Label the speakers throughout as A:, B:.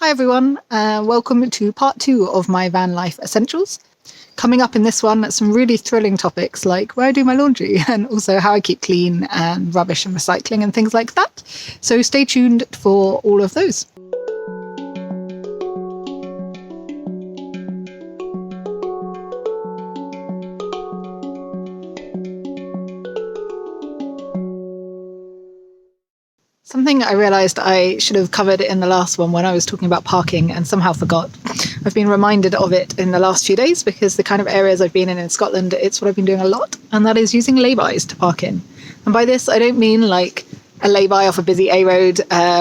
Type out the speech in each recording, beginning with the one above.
A: Hi everyone, welcome to part 2 of my van life essentials. Coming up in this one, some really thrilling topics like where I do my laundry and also how I keep clean and rubbish and recycling and things like that. So stay tuned for all of those. Something I realised I should have covered in the last one when I was talking about parking and somehow forgot. I've been reminded of it in the last few days because the kind of areas I've been in Scotland, it's what I've been doing a lot, and that is using lay-bys to park in. And by this, I don't mean like a lay-by off a busy A road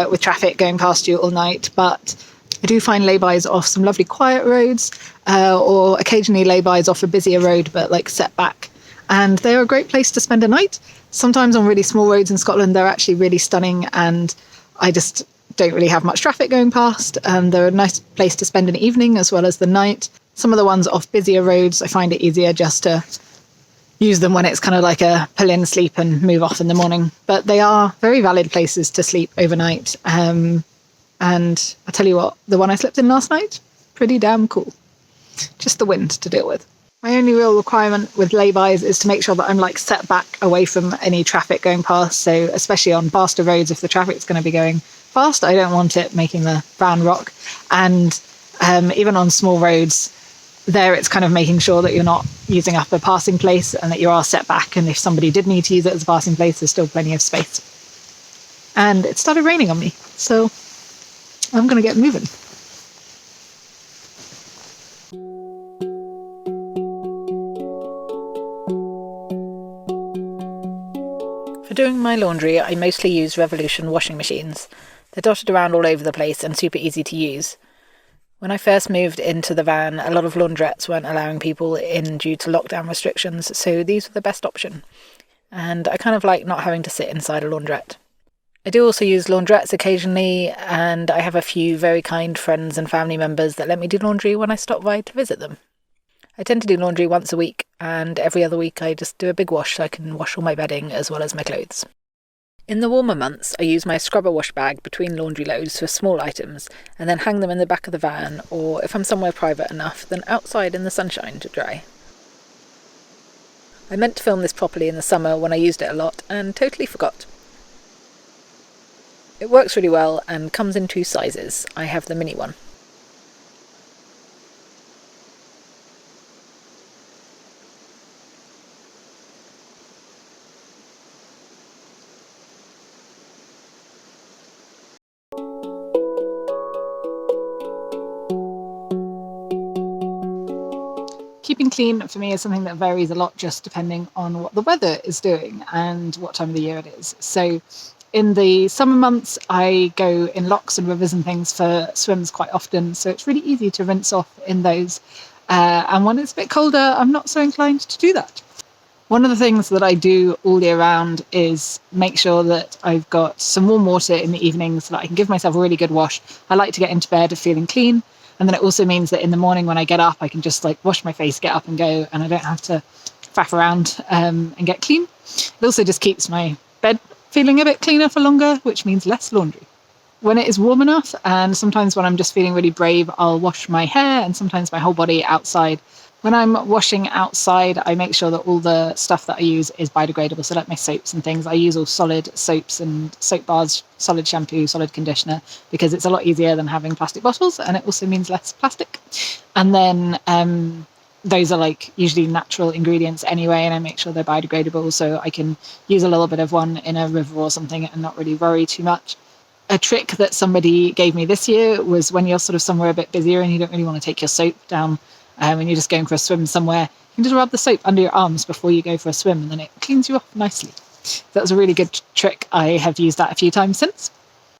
A: with traffic going past you all night, but I do find lay-bys off some lovely quiet roads or occasionally lay-bys off a busier road but like set back. And they are a great place to spend a night. Sometimes on really small roads in Scotland, they're actually really stunning, and I just don't really have much traffic going past. And they're a nice place to spend an evening as well as the night. Some of the ones off busier roads, I find it easier just to use them when it's kind of like a pull in, sleep and move off in the morning. But they are very valid places to sleep overnight. And I tell you what, the one I slept in last night, pretty damn cool. Just the wind to deal with. My only real requirement with lay-bys is to make sure that I'm like set back away from any traffic going past. So especially on faster roads, if the traffic's going to be going fast, I don't want it making the van rock. And even on small roads, there it's kind of making sure that you're not using up a passing place and that you are set back. And if somebody did need to use it as a passing place, there's still plenty of space. And it started raining on me, so I'm going to get moving. For doing my laundry, I mostly use Revolution washing machines. They're dotted around all over the place and super easy to use. When I first moved into the van, a lot of laundrettes weren't allowing people in due to lockdown restrictions, so these were the best option. And I kind of like not having to sit inside a laundrette. I do also use laundrettes occasionally, and I have a few very kind friends and family members that let me do laundry when I stop by to visit them. I tend to do laundry once a week, and every other week I just do a big wash so I can wash all my bedding as well as my clothes. In the warmer months, I use my scrubber wash bag between laundry loads for small items, and then hang them in the back of the van, or if I'm somewhere private enough, then outside in the sunshine to dry. I meant to film this properly in the summer when I used it a lot, and totally forgot. It works really well and comes in 2 sizes. I have the mini one. Keeping clean for me is something that varies a lot just depending on what the weather is doing and what time of the year it is. So in the summer months, I go in lochs and rivers and things for swims quite often. So it's really easy to rinse off in those. And when it's a bit colder, I'm not so inclined to do that. One of the things that I do all year round is make sure that I've got some warm water in the evening so that I can give myself a really good wash. I like to get into bed feeling clean. And then it also means that in the morning when I get up, I can just like wash my face, get up and go, and I don't have to faff around and get clean. It also just keeps my bed feeling a bit cleaner for longer, which means less laundry. When it is warm enough, and sometimes when I'm just feeling really brave, I'll wash my hair and sometimes my whole body outside. When I'm washing outside, I make sure that all the stuff that I use is biodegradable. So like my soaps and things, I use all solid soaps and soap bars, solid shampoo, solid conditioner, because it's a lot easier than having plastic bottles, and it also means less plastic. And then those are like usually natural ingredients anyway, and I make sure they're biodegradable so I can use a little bit of one in a river or something and not really worry too much. A trick that somebody gave me this year was when you're sort of somewhere a bit busier and you don't really want to take your soap down when you're just going for a swim somewhere, you can just rub the soap under your arms before you go for a swim, and then it cleans you off nicely. That was a really good trick. I have used that a few times since.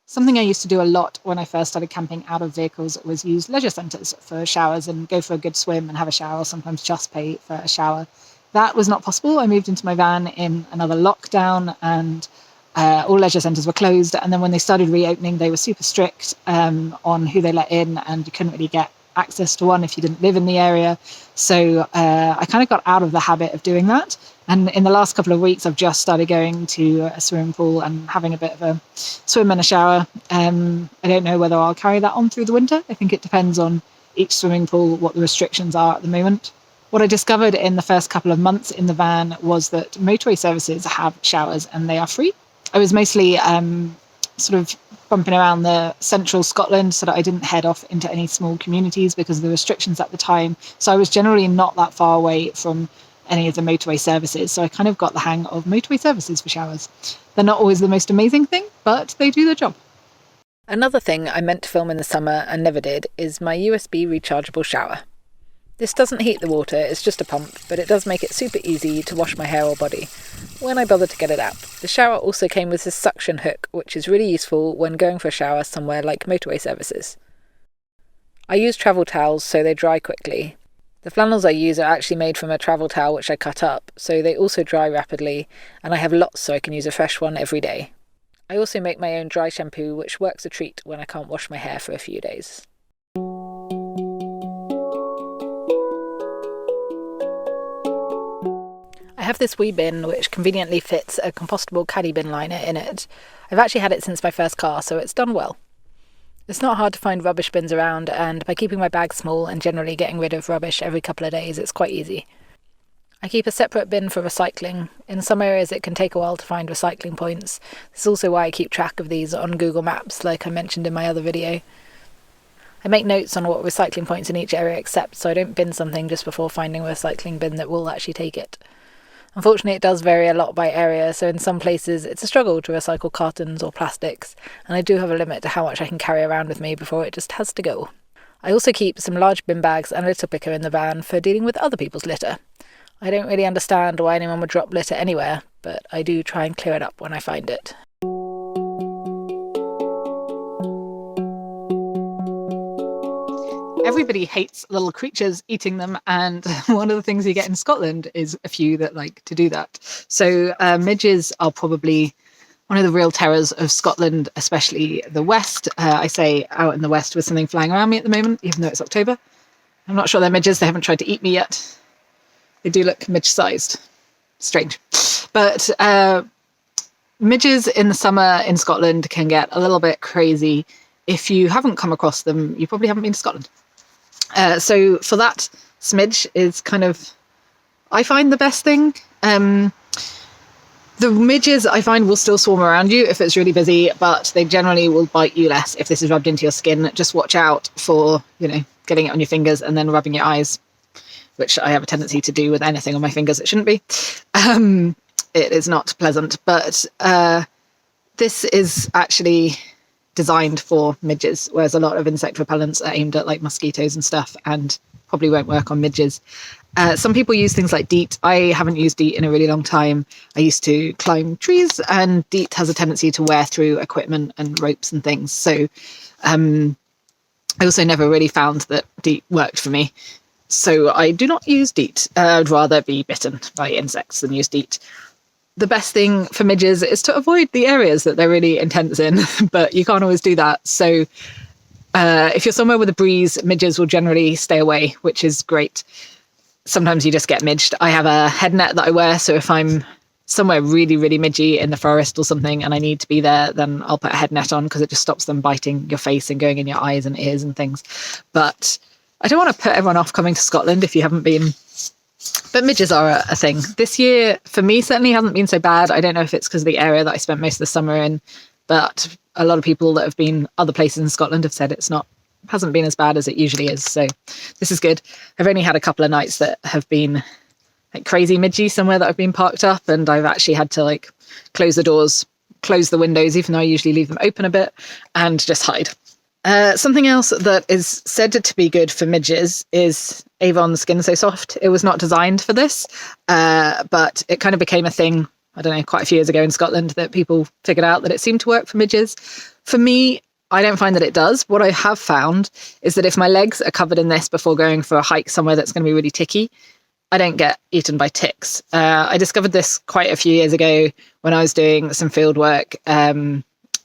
A: Something I used to do a lot when I first started camping out of vehicles was use leisure centres for showers and go for a good swim and have a shower, sometimes just pay for a shower. That was not possible. I moved into my van in another lockdown, and all leisure centres were closed. And then when they started reopening, they were super strict on who they let in, and you couldn't really get access to one if you didn't live in the area. So I kind of got out of the habit of doing that. And in the last couple of weeks, I've just started going to a swimming pool and having a bit of a swim and a shower. I don't know whether I'll carry that on through the winter. I think it depends on each swimming pool, what the restrictions are at the moment. What I discovered in the first couple of months in the van was that motorway services have showers and they are free. I was mostly sort of bumping around the central Scotland so that I didn't head off into any small communities because of the restrictions at the time. So I was generally not that far away from any of the motorway services. So I kind of got the hang of motorway services for showers. They're not always the most amazing thing, but they do their job.
B: Another thing I meant to film in the summer and never did is my USB rechargeable shower. This doesn't heat the water, it's just a pump, but it does make it super easy to wash my hair or body when I bother to get it out. The shower also came with this suction hook, which is really useful when going for a shower somewhere like motorway services. I use travel towels so they dry quickly. The flannels I use are actually made from a travel towel which I cut up, so they also dry rapidly, and I have lots so I can use a fresh one every day. I also make my own dry shampoo, which works a treat when I can't wash my hair for a few days. I have this wee bin which conveniently fits a compostable caddy bin liner in it. I've actually had it since my first car, so it's done well. It's not hard to find rubbish bins around, and by keeping my bag small and generally getting rid of rubbish every couple of days, it's quite easy. I keep a separate bin for recycling. In some areas it can take a while to find recycling points. This is also why I keep track of these on Google Maps, like I mentioned in my other video. I make notes on what recycling points in each area accept, so I don't bin something just before finding a recycling bin that will actually take it. Unfortunately, it does vary a lot by area, so in some places it's a struggle to recycle cartons or plastics, and I do have a limit to how much I can carry around with me before it just has to go. I also keep some large bin bags and a litter picker in the van for dealing with other people's litter. I don't really understand why anyone would drop litter anywhere, but I do try and clear it up when I find it.
A: Everybody hates little creatures eating them, and one of the things you get in Scotland is a few that like to do that. So midges are probably one of the real terrors of Scotland, especially the west. I say out in the west with something flying around me at the moment, even though it's October. I'm not sure they're midges. They haven't tried to eat me yet. They do look midge-sized. Strange. But midges in the summer in Scotland can get a little bit crazy. If you haven't come across them, you probably haven't been to Scotland. So for that, smidge is kind of, I find, the best thing. The midges, I find, will still swarm around you if it's really busy, but they generally will bite you less if this is rubbed into your skin. Just watch out for, getting it on your fingers and then rubbing your eyes, which I have a tendency to do with anything on my fingers it shouldn't be. It is not pleasant, but this is actually designed for midges, whereas a lot of insect repellents are aimed at like mosquitoes and stuff and probably won't work on midges. Some people use things like DEET. I haven't used DEET in a really long time. I used to climb trees, and DEET has a tendency to wear through equipment and ropes and things. So I also never really found that DEET worked for me. So I do not use DEET. I'd rather be bitten by insects than use DEET. The best thing for midges is to avoid the areas that they're really intense in, but you can't always do that. So if you're somewhere with a breeze, midges will generally stay away, which is great. Sometimes you just get midged. I have a head net that I wear, so if I'm somewhere really, really midgy in the forest or something and I need to be there, then I'll put a head net on because it just stops them biting your face and going in your eyes and ears and things. But I don't want to put everyone off coming to Scotland if you haven't been. But midges are a thing. This year, for me, certainly hasn't been so bad. I don't know if it's because of the area that I spent most of the summer in, but a lot of people that have been other places in Scotland have said hasn't been as bad as it usually is. So this is good. I've only had a couple of nights that have been like crazy midgy somewhere that I've been parked up, and I've actually had to like close the doors, close the windows, even though I usually leave them open a bit, and just hide. Something else that is said to be good for midges is Avon Skin So Soft. It was not designed for this, but it kind of became a thing, I don't know, quite a few years ago in Scotland, that people figured out that it seemed to work for midges. For me, I don't find that it does. What I have found is that if my legs are covered in this before going for a hike somewhere that's going to be really ticky, I don't get eaten by ticks. I discovered this quite a few years ago when I was doing some field work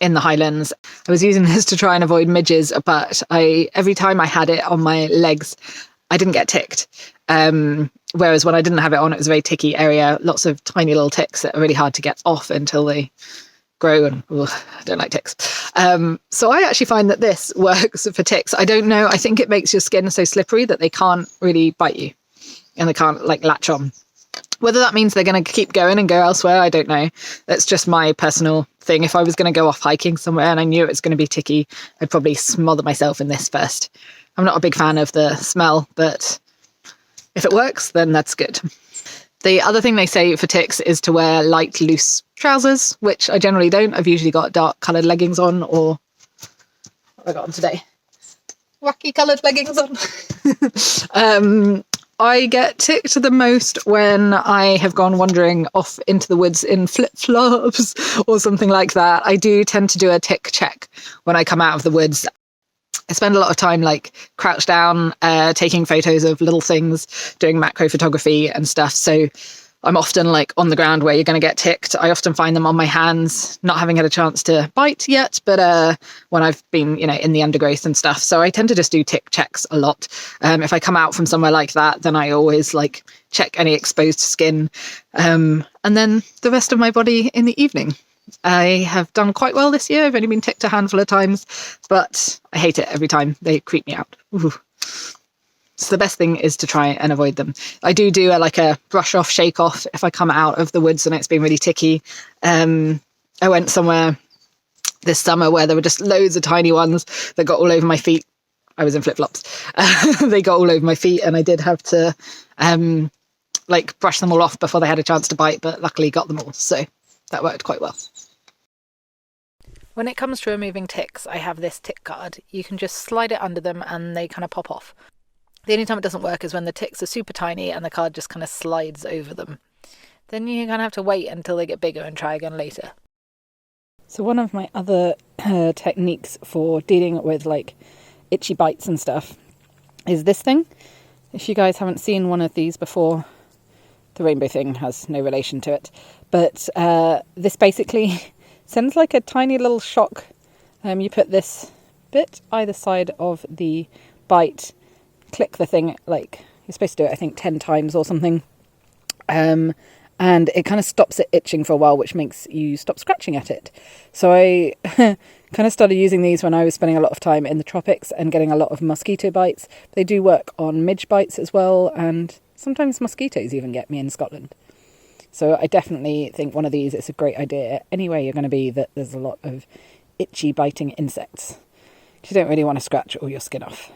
A: in the Highlands. I was using this to try and avoid midges, but every time I had it on my legs, I didn't get ticked. Whereas when I didn't have it on, it was a very ticky area, lots of tiny little ticks that are really hard to get off until they grow, and I don't like ticks. So I actually find that this works for ticks. I don't know, I think it makes your skin so slippery that they can't really bite you and they can't like latch on. Whether that means they're going to keep going and go elsewhere, I don't know. That's just my personal thing. If I was going to go off hiking somewhere and I knew it was going to be ticky, I'd probably smother myself in this first. I'm not a big fan of the smell, but if it works, then that's good. The other thing they say for ticks is to wear light, loose trousers, which I generally don't. I've usually got dark coloured leggings on, or what have I got on today? Wacky coloured leggings on. I get ticked the most when I have gone wandering off into the woods in flip-flops or something like that. I do tend to do a tick check when I come out of the woods. I spend a lot of time like crouched down, taking photos of little things, doing macro photography and stuff. So I'm often like on the ground where you're going to get ticked. I often find them on my hands, not having had a chance to bite yet, but when I've been, in the undergrowth and stuff. So I tend to just do tick checks a lot. If I come out from somewhere like that, then I always like check any exposed skin, and then the rest of my body in the evening. I have done quite well this year. I've only been ticked a handful of times, but I hate it every time. They creep me out. Ooh. So the best thing is to try and avoid them. I do a brush off, shake off if I come out of the woods and it's been really ticky. I went somewhere this summer where there were just loads of tiny ones that got all over my feet. I was in flip-flops. They got all over my feet and I did have to brush them all off before they had a chance to bite, but luckily got them all. So that worked quite well.
B: When it comes to removing ticks, I have this tick card. You can just slide it under them and they kind of pop off. The only time it doesn't work is when the ticks are super tiny and the card just kind of slides over them. Then you kind of have to wait until they get bigger and try again later. So one of my other techniques for dealing with itchy bites and stuff is this thing. If you guys haven't seen one of these before, the rainbow thing has no relation to it. But this basically sends a tiny little shock. You put this bit either side of the bite, click the thing, you're supposed to do it, I think, 10 times or something. And it kind of stops it itching for a while, which makes you stop scratching at it. So I kind of started using these when I was spending a lot of time in the tropics and getting a lot of mosquito bites. They do work on midge bites as well, and sometimes mosquitoes even get me in Scotland. So I definitely think one of these is a great idea. Anywhere you're going to be that there's a lot of itchy biting insects, you don't really want to scratch all your skin off.